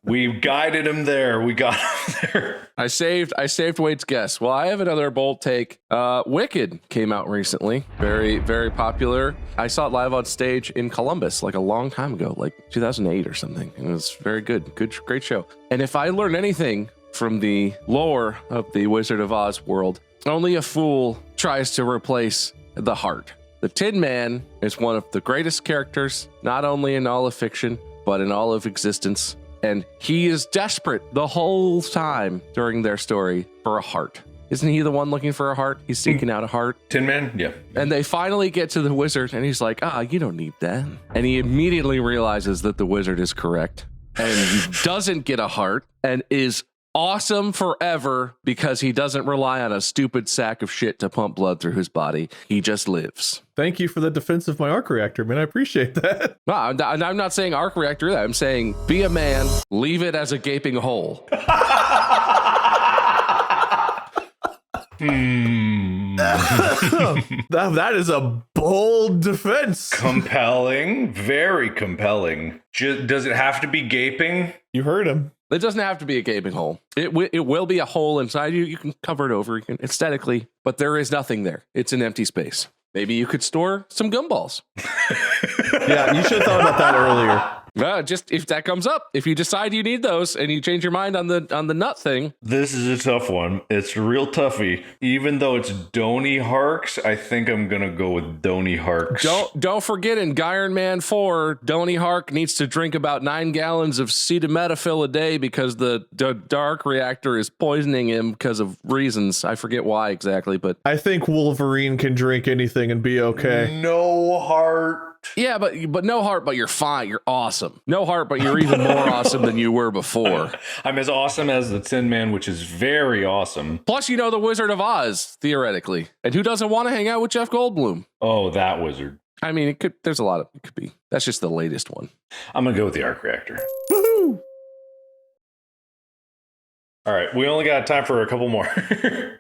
We guided him there. We got him there. I saved Wade's guess. Well, I have another bold take. Wicked came out recently. Very, very popular. I saw it live on stage in Columbus like a long time ago, like 2008 or something. It was very good. Great show. And if I learned anything from the lore of the Wizard of Oz world, only a fool tries to replace the heart. The Tin Man is one of the greatest characters, not only in all of fiction, but in all of existence. And he is desperate the whole time during their story for a heart. Isn't he the one looking for a heart? He's seeking out a heart. Tin Man? Yeah. And they finally get to the wizard, and he's like, you don't need that. And he immediately realizes that the wizard is correct. And he doesn't get a heart and is awesome forever because he doesn't rely on a stupid sack of shit to pump blood through his body. He just lives. Thank you for the defense of my arc reactor, man. I appreciate that. No, I'm not saying arc reactor. I'm saying be a man, leave it as a gaping hole. That is a bold defense. Compelling. Very compelling. Does it have to be gaping? You heard him. It doesn't have to be a gaping hole. It will be a hole inside you. You can cover it over aesthetically, but there is nothing there. It's an empty space. Maybe you could store some gumballs. Yeah, you should have thought about that earlier. Just if that comes up, if you decide you need those and you change your mind on the nut thing. This is a tough one. It's real toughy. Even though it's Donnie Hark's, I think I'm gonna go with Donnie Hark's. Don't forget in Iron Man 4, Donnie Hark needs to drink about 9 gallons of acetaminophen a day because the dark reactor is poisoning him because of reasons. I forget why exactly, but I think Wolverine can drink anything and be okay. No heart. Yeah, but no heart, but you're fine. You're awesome. No heart, but you're even more awesome than you were before. I'm as awesome as the Tin Man, which is very awesome. Plus, you know the Wizard of Oz, theoretically. And who doesn't want to hang out with Jeff Goldblum? Oh, that wizard. I mean, it could be. That's just the latest one. I'm going to go with the arc reactor. Woohoo! All right, we only got time for a couple more.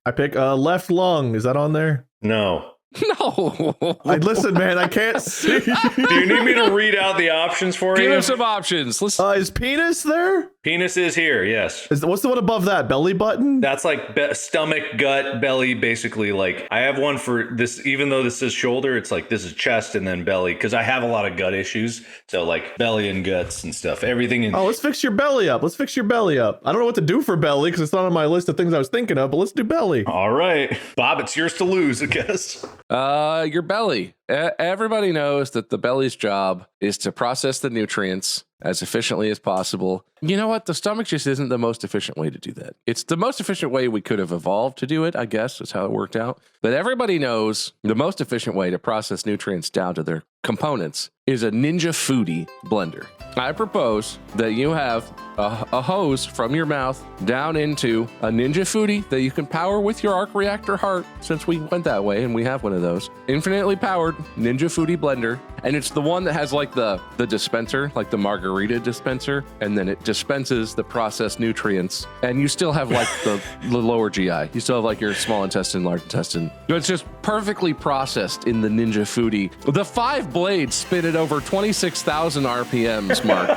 I pick left lung. Is that on there? No. No. Listen, man, I can't see. Do you need me to read out the options for Give you? him some options. Is penis there? Penis is here, yes. What's the one above that? Belly button? That's like stomach, gut, belly, basically. Like, I have one for this, even though this is shoulder, it's like this is chest and then belly, because I have a lot of gut issues. So, like, belly and guts and stuff. Everything in. Oh, let's fix your belly up. Let's fix your belly up. I don't know what to do for belly because it's not on my list of things I was thinking of, but let's do belly. All right. Bob, it's yours to lose, I guess. Your belly. Everybody knows that the belly's job is to process the nutrients as efficiently as possible. You know what? The stomach just isn't the most efficient way to do that. It's the most efficient way we could have evolved to do it, I guess, is how it worked out. But everybody knows the most efficient way to process nutrients down to their components is a Ninja Foodie blender. I propose that you have a hose from your mouth down into a Ninja Foodie that you can power with your arc reactor heart, since we went that way and we have one of those. Infinitely powered Ninja Foodie blender. And it's the one that has like the dispenser, like the margarita dispenser, and then it dispenses the processed nutrients. And you still have like the lower GI. You still have like your small intestine, large intestine. It's just perfectly processed in the Ninja Foodie. The 5 blades spin at over 26,000 RPMs, Mark.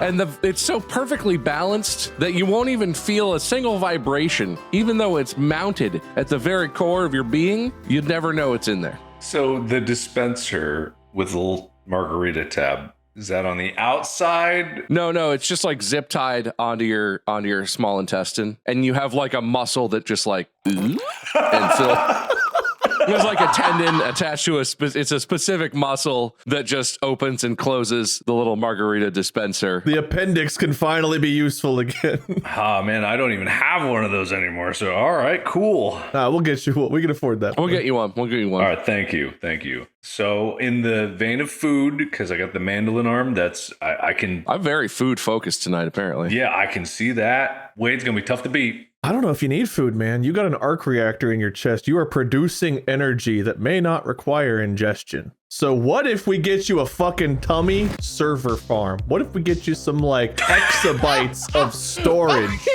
And it's so perfectly balanced that you won't even feel a single vibration. Even though it's mounted at the very core of your being, you'd never know it's in there. So the dispenser with the little margarita tab, is that on the outside? No, it's just like zip tied onto your small intestine, and you have like a muscle that just like and there's like a tendon attached to it's a specific muscle that just opens and closes the little margarita dispenser. The appendix can finally be useful again. Ah, man, I don't even have one of those anymore. So, all right, cool. We'll get you. We can afford that. We'll get you one. All right, thank you. So in the vein of food, because I got the mandolin arm, I'm very food focused tonight, apparently. Yeah, I can see that. Wade's going to be tough to beat. I don't know if you need food, man. You got an arc reactor in your chest. You are producing energy that may not require ingestion. So what if we get you a fucking tummy server farm? What if we get you some like exabytes of storage?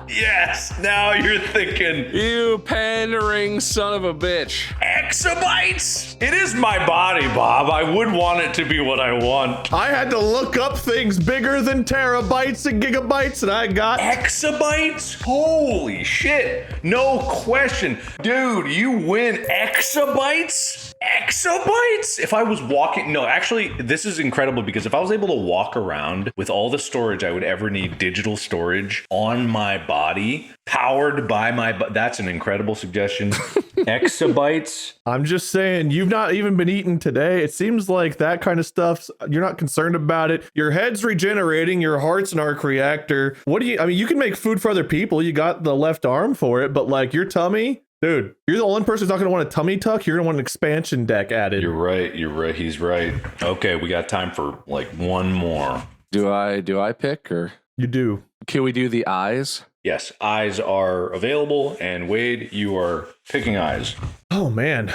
Yes, now you're thinking. You pandering son of a bitch. Exabytes? It is my body, Bob. I would want it to be what I want. I had to look up things bigger than terabytes and gigabytes, and I got Exabytes? Holy shit. No question. Dude, you win exabytes? Exabytes? If I was walking, no, actually, this is incredible because if I was able to walk around with all the storage I would ever need, digital storage on my body, powered by that's an incredible suggestion. Exabytes. I'm just saying, you've not even been eating today. It seems like that kind of stuff, you're not concerned about it. Your head's regenerating, your heart's an arc reactor. I mean, you can make food for other people. You got the left arm for it, but like your tummy, dude, you're the only person who's not going to want a tummy tuck. You're going to want an expansion deck added. You're right. He's right. Okay, we got time for like one more. Do I pick or? You do. Can we do the eyes? Yes, eyes are available, and Wade, you are picking eyes. Oh man.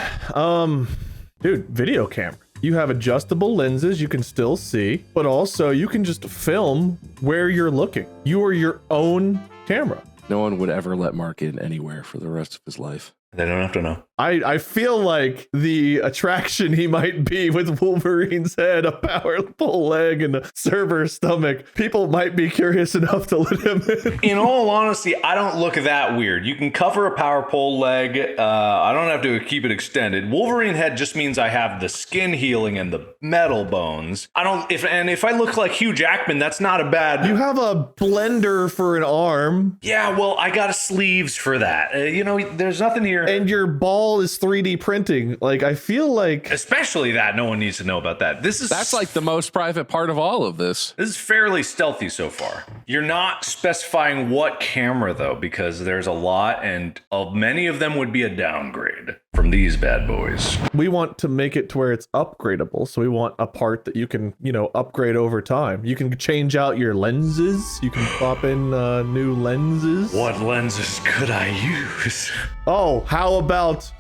Dude, video camera. You have adjustable lenses you can still see, but also you can just film where you're looking. You are your own camera. No one would ever let Mark in anywhere for the rest of his life. They don't have to know. I feel like the attraction he might be with Wolverine's head, a powerful leg, and a server stomach, people might be curious enough to let him in. In all honesty, I don't look that weird. You can cover a power pole leg. I don't have to keep it extended. Wolverine head just means I have the skin healing and the metal bones. If I look like Hugh Jackman, that's not a bad. You have a blender for an arm. Yeah, well, I got sleeves for that. There's nothing here. And your ball is 3D printing. Like, I feel like... Especially that. No one needs to know about that. That's like the most private part of all of this. This is fairly stealthy so far. You're not specifying what camera, though, because there's a lot, and many of them would be a downgrade from these bad boys. We want to make it to where it's upgradable. So we want a part that you can, upgrade over time. You can change out your lenses. You can pop in new lenses. What lenses could I use? Oh, how about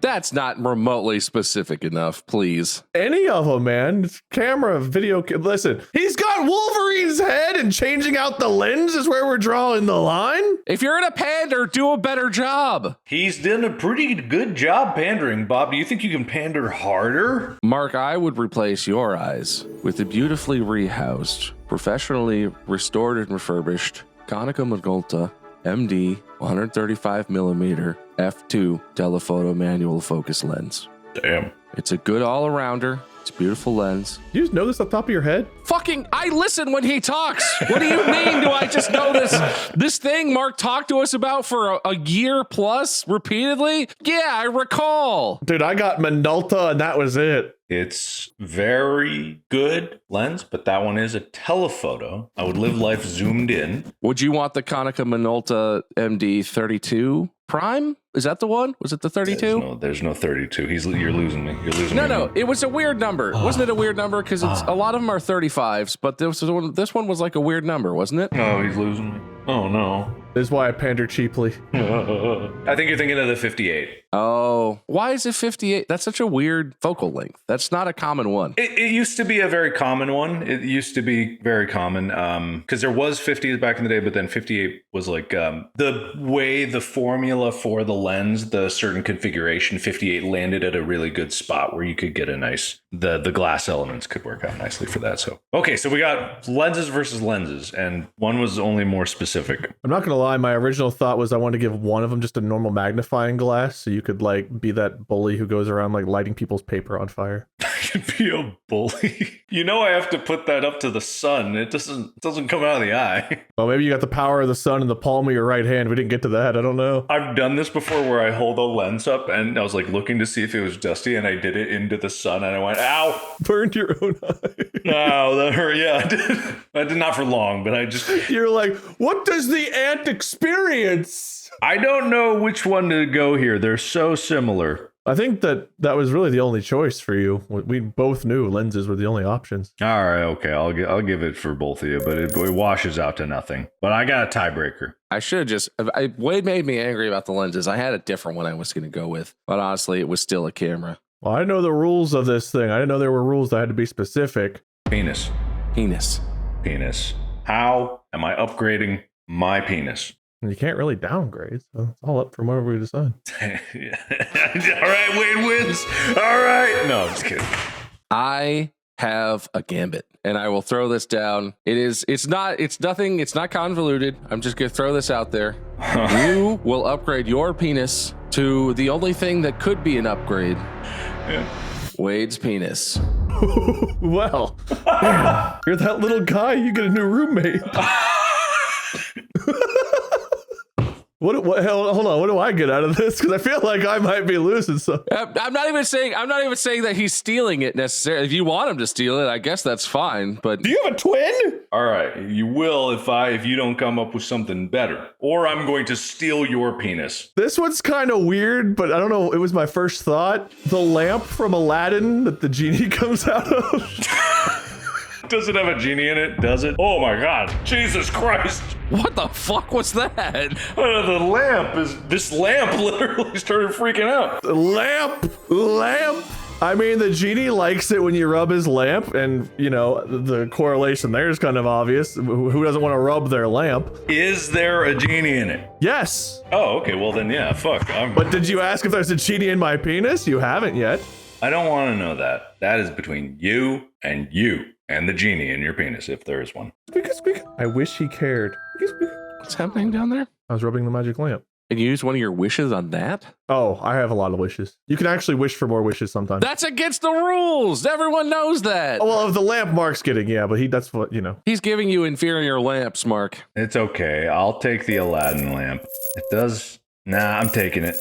That's not remotely specific enough, please. any of them, man? It's camera, video. Listen, he's got Wolverine's head, and changing out the lens is where we're drawing the line. If you're in a pander, do a better job. He's done a pretty good job pandering, Bob. Do you think you can pander harder? Mark, I would replace your eyes with a beautifully rehoused, professionally restored and refurbished Konica Minolta MD 135mm f2 telephoto manual focus lens. Damn. It's a good all-arounder. It's a beautiful lens. You just know this off the top of your head? I listen when he talks. What do you mean? Do I just know this thing Mark talked to us about for a year plus repeatedly? Yeah, I recall. Dude, I got Minolta and that was it. It's very good lens, but that one is a telephoto. I would live life zoomed in. Would you want the Konica Minolta MD 32 Prime? Is that the one? Was it the 32? There's no 32. You're losing me. You're losing me. No. It was a weird number. Wasn't it a weird number? Because a lot of them are 35s, but this one was like a weird number, wasn't it? Oh, he's losing me. Oh, no. This is why I pander cheaply. I think you're thinking of the 58. Oh, why is it 58? That's such a weird focal length. That's not a common one. It used to be a very common one. It used to be very common because there was 50s back in the day, but then 58 was like the way the formula for the lens, the certain configuration, 58 landed at a really good spot where you could get a nice, the glass elements could work out nicely for that. So, okay, so we got lenses versus lenses, and one was only more specific. I'm not going to lie. My original thought was I wanted to give one of them just a normal magnifying glass so you could like be that bully who goes around like lighting people's paper on fire. can be a bully. You know I have to put that up to the sun. It doesn't come out of the eye. Well, maybe you got the power of the sun in the palm of your right hand. We didn't get to that. I don't know. I've done this before where I hold a lens up and I was like looking to see if it was dusty and I did it into the sun and I went, ow! Burned your own eye. Ow, that hurt. Yeah, I did. I did not for long, but I just... You're like, what does the ant experience? I don't know which one to go here. They're so similar. I think that was really the only choice for you. We both knew lenses were the only options. All right, okay. I'll give it for both of you, but it washes out to nothing. But I got a tiebreaker. I should have just... Wade made me angry about the lenses. I had a different one I was going to go with. But honestly, it was still a camera. Well, I know the rules of this thing. I didn't know there were rules that had to be specific. Penis. Penis. Penis. How am I upgrading my penis? You can't really downgrade, so it's all up from whatever we decide. All right, Wade wins. All right. No, I'm just kidding. I have a gambit, and I will throw this down. It's not convoluted. I'm just going to throw this out there. You will upgrade your penis to the only thing that could be an upgrade. Yeah. Wade's penis. Well, damn, you're that little guy. You get a new roommate. What? Hold on. What do I get out of this? Because I feel like I might be losing some. I'm not even saying that he's stealing it necessarily. If you want him to steal it, I guess that's fine. But Do you have a twin? All right, you will if you don't come up with something better, or I'm going to steal your penis. This one's kind of weird, but I don't know. It was my first thought. The lamp from Aladdin that the genie comes out of. Does it have a genie in it? Does it? Oh my God! Jesus Christ! what the fuck was that? The lamp this lamp literally started freaking out. Lamp. I mean, the genie likes it when you rub his lamp, and you know the correlation there is kind of obvious. Who doesn't want to rub their lamp? Is there a genie in it? Yes. Oh, okay. Well then, yeah. Fuck. But did you ask if there's a genie in my penis? You haven't yet. I don't want to know that. That is between you and the genie in your penis, if there is one. Squeak. I wish he cared. Squeak. What's happening down there? I was rubbing the magic lamp. And you use one of your wishes on that? Oh, I have a lot of wishes. You can actually wish for more wishes sometimes. That's against the rules. Everyone knows that. Oh, well, if the lamp Mark's getting, yeah, but that's what, you know. He's giving you inferior lamps, Mark. It's okay. I'll take the Aladdin lamp. It does. Nah, I'm taking it.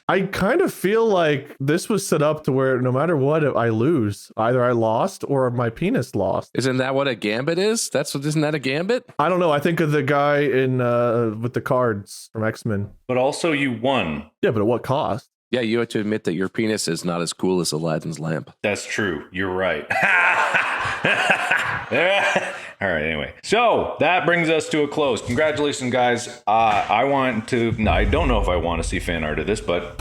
I kind of feel like this was set up to where no matter what I lose, either I lost or my penis lost. Isn't that what a gambit is? Isn't that a gambit? I don't know. I think of the guy in with the cards from X-Men. But also you won. Yeah, but at what cost? Yeah, you have to admit that your penis is not as cool as Aladdin's lamp. That's true. You're right. All right, anyway. So that brings us to a close. Congratulations, guys. I don't know if I want to see fan art of this, but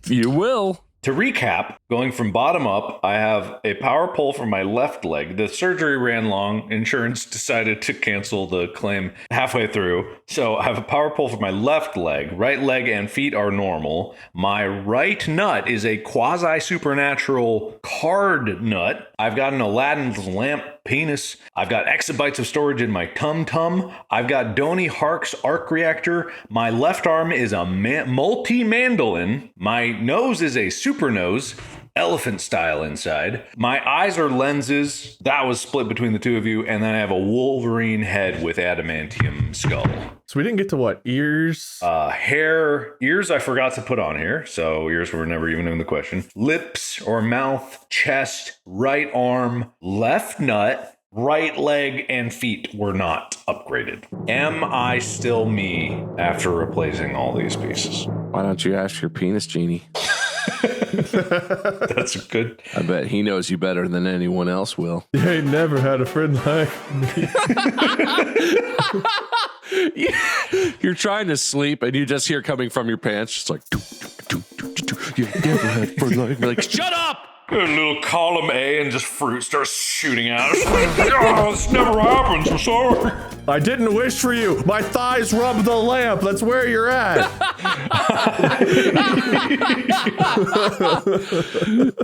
you will. To recap, going from bottom up, I have a power pole for my left leg. The surgery ran long. Insurance decided to cancel the claim halfway through. So I have a power pole for my left leg. Right leg and feet are normal. My right nut is a quasi-supernatural card nut. I've got an Aladdin's lamp penis. I've got exabytes of storage in my tum-tum. I've got Donnie Hark's arc reactor. My left arm is a multi-mandolin. My nose is a super nose, elephant style inside. My eyes are lenses. That was split between the two of you. And then I have a Wolverine head with adamantium skull. So we didn't get to what? Ears? Hair. Ears I forgot to put on here. So ears were never even in the question. Lips or mouth, chest, right arm, left nut, right leg, and feet were not upgraded. Am I still me after replacing all these pieces? Why don't you ask your penis genie? That's good. I bet he knows you better than anyone else will. You ain't never had a friend like me. You're trying to sleep and you just hear coming from your pants, just like, you never had a friend like me. Like, shut up! A little column A and just fruit starts shooting out. Oh, this never happens. I'm sorry. I didn't wish for you. My thighs rub the lamp. That's where you're at.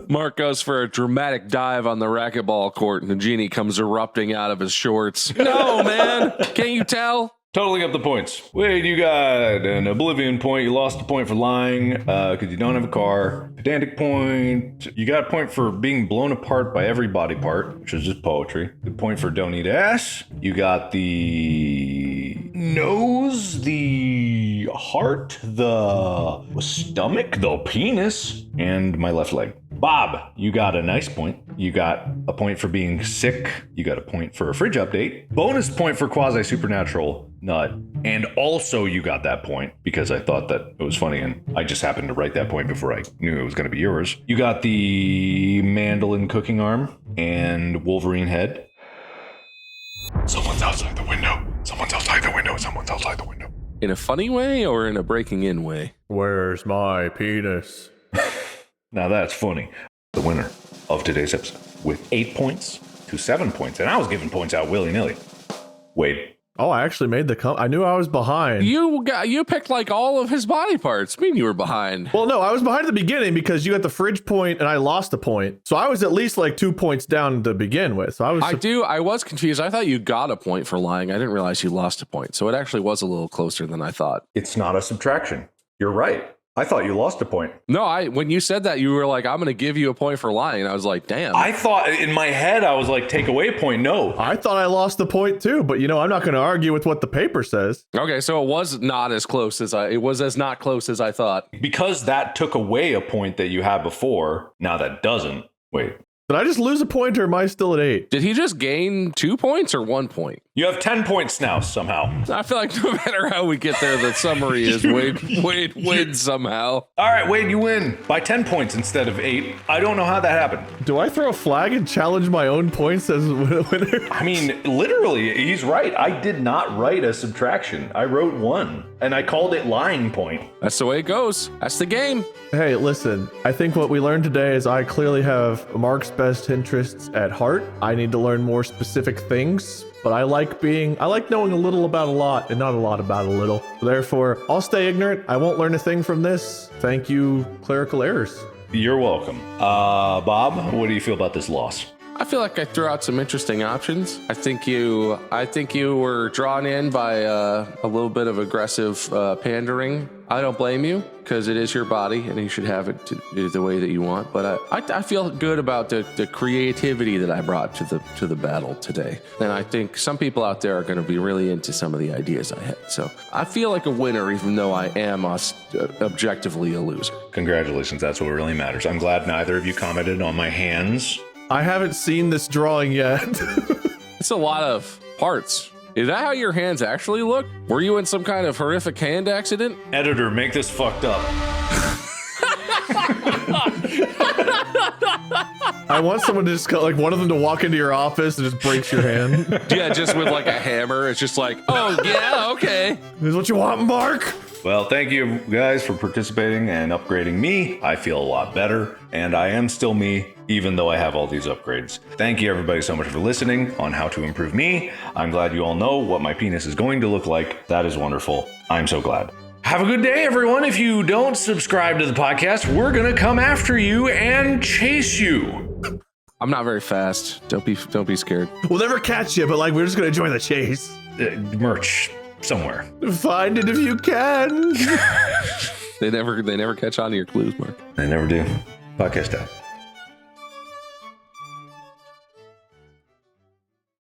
Mark goes for a dramatic dive on the racquetball court and the genie comes erupting out of his shorts. No, man. Can't you tell? Totaling up the points. Wade, you got an oblivion point. You lost a point for lying because you don't have a car. Pedantic point. You got a point for being blown apart by every body part, which is just poetry. Good point for don't eat ass. You got the nose, the heart, the stomach, the penis, and my left leg. Bob, you got a nice point. You got a point for being sick. You got a point for a fridge update. Bonus point for quasi-supernatural nut. And also you got that point because I thought that it was funny and I just happened to write that point before I knew it was going to be yours. You got the mandolin cooking arm and Wolverine head. Someone's outside the window. Someone's outside the window. Someone's outside the window. In a funny way or in a breaking in way? Where's my penis? Now that's funny. The winner of today's episode with 8 points to 7 points. And I was giving points out willy-nilly. Wade. Oh, I actually made the I knew I was behind. You picked like all of his body parts. I mean, you were behind. Well, no, I was behind at the beginning because you got the fridge point and I lost a point. So I was at least like 2 points down to begin with. So I was confused. I thought you got a point for lying. I didn't realize you lost a point. So it actually was a little closer than I thought. It's not a subtraction. You're right. I thought you lost a point. No, when you said that, you were like, I'm going to give you a point for lying. And I was like, damn. I thought in my head, I was like, take away a point. No. I thought I lost the point too, but I'm not going to argue with what the paper says. Okay, so it was not as close as it was as not close as I thought. Because that took away a point that you had before. Now that doesn't. Wait. Did I just lose a point or am I still at 8? Did he just gain 2 points or 1 point? You have 10 points now somehow. I feel like no matter how we get there, the summary is Wade wins somehow. All right, Wade, you win by 10 points instead of 8. I don't know how that happened. Do I throw a flag and challenge my own points as a winner? I mean, literally, he's right. I did not write a subtraction. I wrote 1, and I called it lying point. That's the way it goes. That's the game. Hey, listen, I think what we learned today is I clearly have Mark's best interests at heart. I need to learn more specific things. But I like knowing a little about a lot and not a lot about a little. Therefore, I'll stay ignorant. I won't learn a thing from this. Thank you, clerical errors. You're welcome. Bob, what do you feel about this loss? I feel like I threw out some interesting options. I think you were drawn in by a little bit of aggressive pandering. I don't blame you because it is your body and you should have it the way that you want. But I feel good about the creativity that I brought to the battle today. And I think some people out there are going to be really into some of the ideas I had. So I feel like a winner, even though I am objectively a loser. Congratulations. That's what really matters. I'm glad neither of you commented on my hands. I haven't seen this drawing yet. It's a lot of parts. Is that how your hands actually look? Were you in some kind of horrific hand accident? Editor, make this fucked up. I want someone to just like one of them to walk into your office and just breaks your hand. Yeah, just with like a hammer. It's just like, oh yeah, okay. This is what you want, Mark? Well, thank you guys for participating and upgrading me. I feel a lot better, and I am still me, even though I have all these upgrades. Thank you everybody so much for listening on how to improve me. I'm glad you all know what my penis is going to look like. That is wonderful. I'm so glad. Have a good day, everyone. If you don't subscribe to the podcast, we're going to come after you and chase you. I'm not very fast. Don't be scared. We'll never catch you, but like we're just going to enjoy the chase. Merch somewhere. Find it if you can. They never catch on to your clues, Mark. They never do. Podcast out.